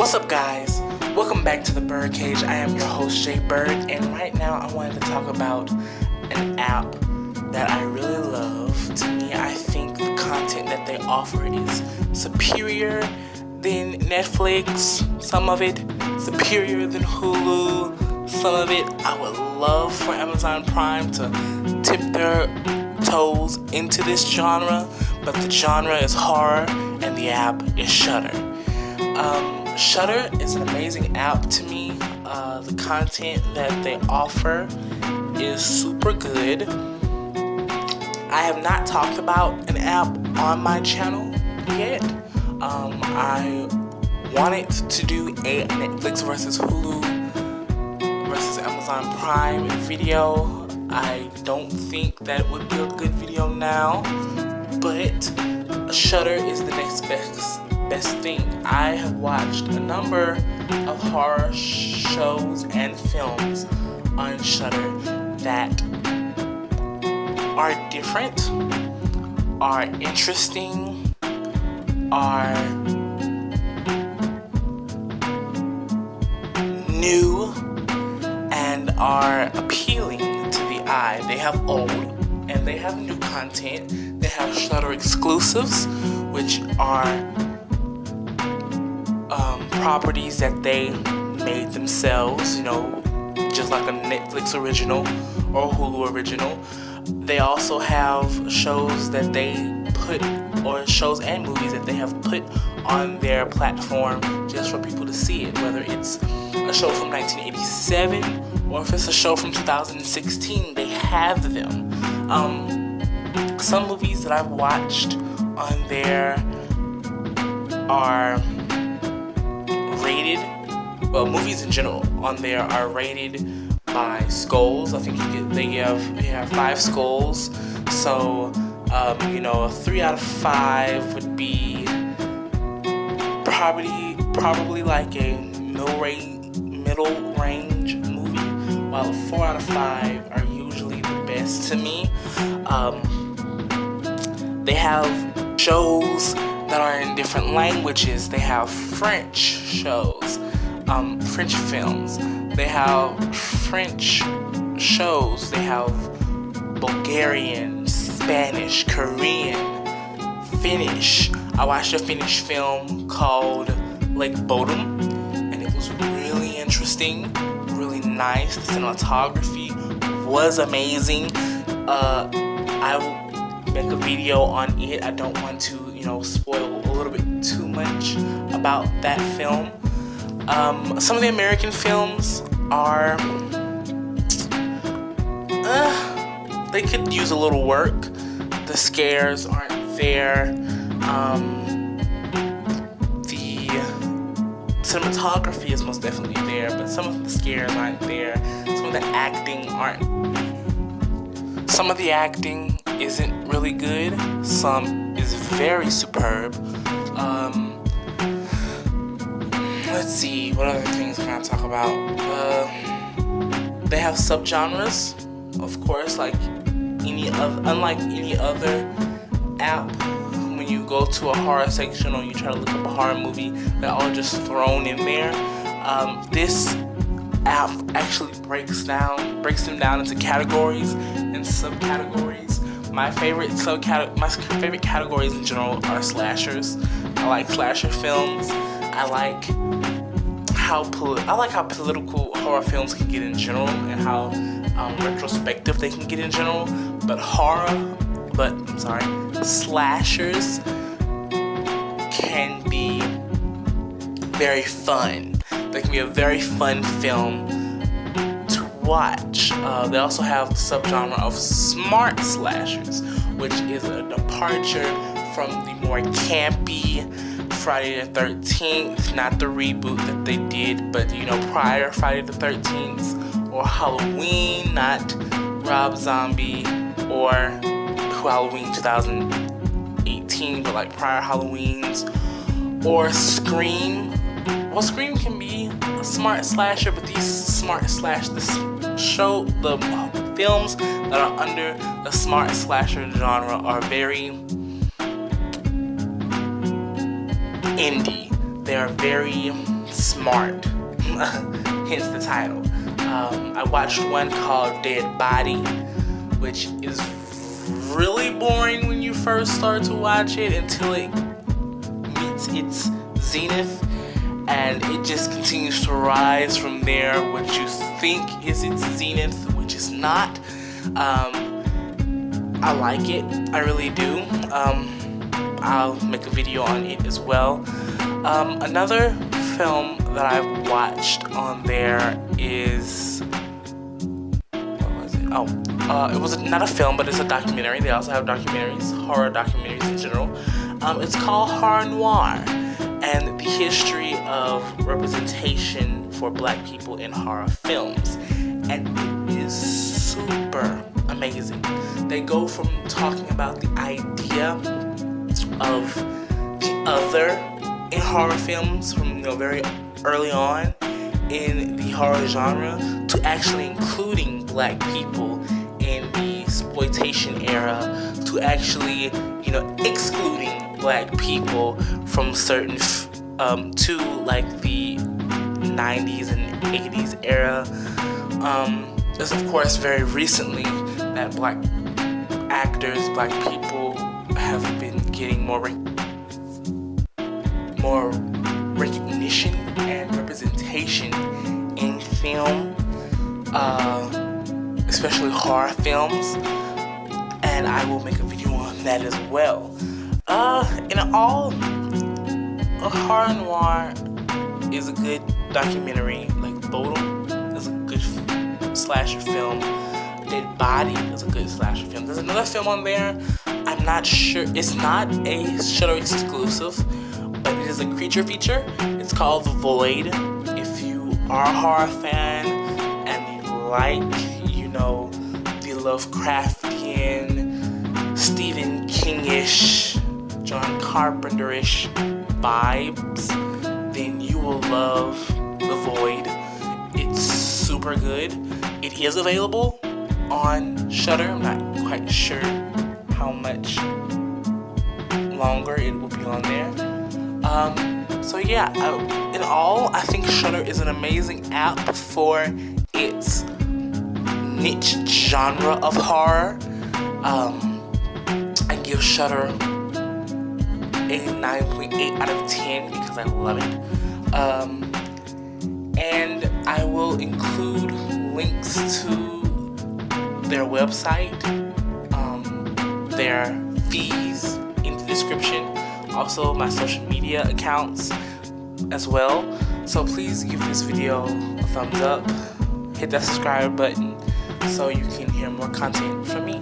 What's up, guys? Welcome back to the Birdcage. I am your host, Jay Bird, and right now I wanted to talk about an app that I really love. To me, I think the content that they offer is superior than Netflix, some of it, superior than Hulu, some of it. I would love for Amazon Prime to tip their toes into this genre, but the genre is horror and the app is Shudder. Shudder is an amazing app to me. The content that they offer is super good. I have not talked about an app on my channel yet. I wanted to do a Netflix versus Hulu versus Amazon Prime video. I don't think that would be a good video now, but Shudder is the next best thing. I have watched a number of horror shows and films on Shudder that are different, are interesting, are new, and are appealing to the eye. They have old and they have new content. They have Shudder exclusives, which are properties that they made themselves, just like a Netflix original or Hulu original. They also have shows that they put, or shows and movies that they have put on their platform just for people to see it, whether it's a show from 1987 or if it's a show from 2016, they have them. Some movies that I've watched on there are rated, movies in general on there are rated by skulls. I think they have 5 skulls. So, a 3 out of 5 would be probably like a middle range movie, while a 4 out of 5 are usually the best to me. They have shows that are in different languages. They have French shows, French films. They have French shows. They have Bulgarian, Spanish, Korean, Finnish. I watched a Finnish film called Lake Bodom, and it was really interesting, really nice. The cinematography was amazing. I will make a video on it. I don't want to spoil a little bit too much about that film. Some of the American films are they could use a little work. The scares aren't there. The cinematography is most definitely there, but some of the scares aren't there. Some of the acting isn't really good. Some is very superb. Let's see, what other things can I talk about? They have subgenres, of course, unlike any other app. When you go to a horror section or you try to look up a horror movie, they're all just thrown in there. This app actually breaks them down into categories and subcategories. My favorite categories in general are slashers. I like slasher films. I like how political horror films can get in general, and how retrospective they can get in general. But slashers can be very fun. They can be a very fun film to watch. They also have the subgenre of smart slashers, which is a departure from the more campy Friday the 13th, not the reboot that they did, but prior Friday the 13th, or Halloween, not Rob Zombie or Halloween 2018, but like prior Halloweens, or Scream. Well, Scream can be a smart slasher, but the films that are under the smart slasher genre are very indie. They are very smart, hence the title. I watched one called Dead Body, which is really boring when you first start to watch it until it meets its zenith, and it just continues to rise from there. What you think is its zenith, which is not. I like it, I really do. I'll make a video on it as well. Another film that I've watched on there is, what was it? It was not a film, but it's a documentary. They also have documentaries, horror documentaries in general. It's called Horror Noir, and the history of representation for Black people in horror films. And it is super amazing. They go from talking about the idea of the other in horror films from very early on in the horror genre to actually including Black people in the exploitation era, to actually excluding Black people from certain to like the 90s and 80s era. There's of course very recently that Black actors, Black people have been getting more recognition and representation in film, especially horror films, and I will make a video on that as well. In all, Horror Noir is a good documentary. Like Bodom is a good slasher film. Dead Body is a good slasher film. There's another film on there, I'm not sure, it's not a Shudder exclusive, but it is a creature feature. It's called The Void. If you are a horror fan and you like, the Lovecraftian, Stephen King-ish, John Carpenter-ish vibes, then you will love The Void. It's super good. It is available on Shudder. I'm not quite sure how much longer it will be on there. So yeah, in all, I think Shudder is an amazing app for its niche genre of horror. I give Shudder a 9.8 out of 10 because I love it. And I will include links to their website, their fees in the description, also my social media accounts as well. So please give this video a thumbs up, hit that subscribe button so you can hear more content from me.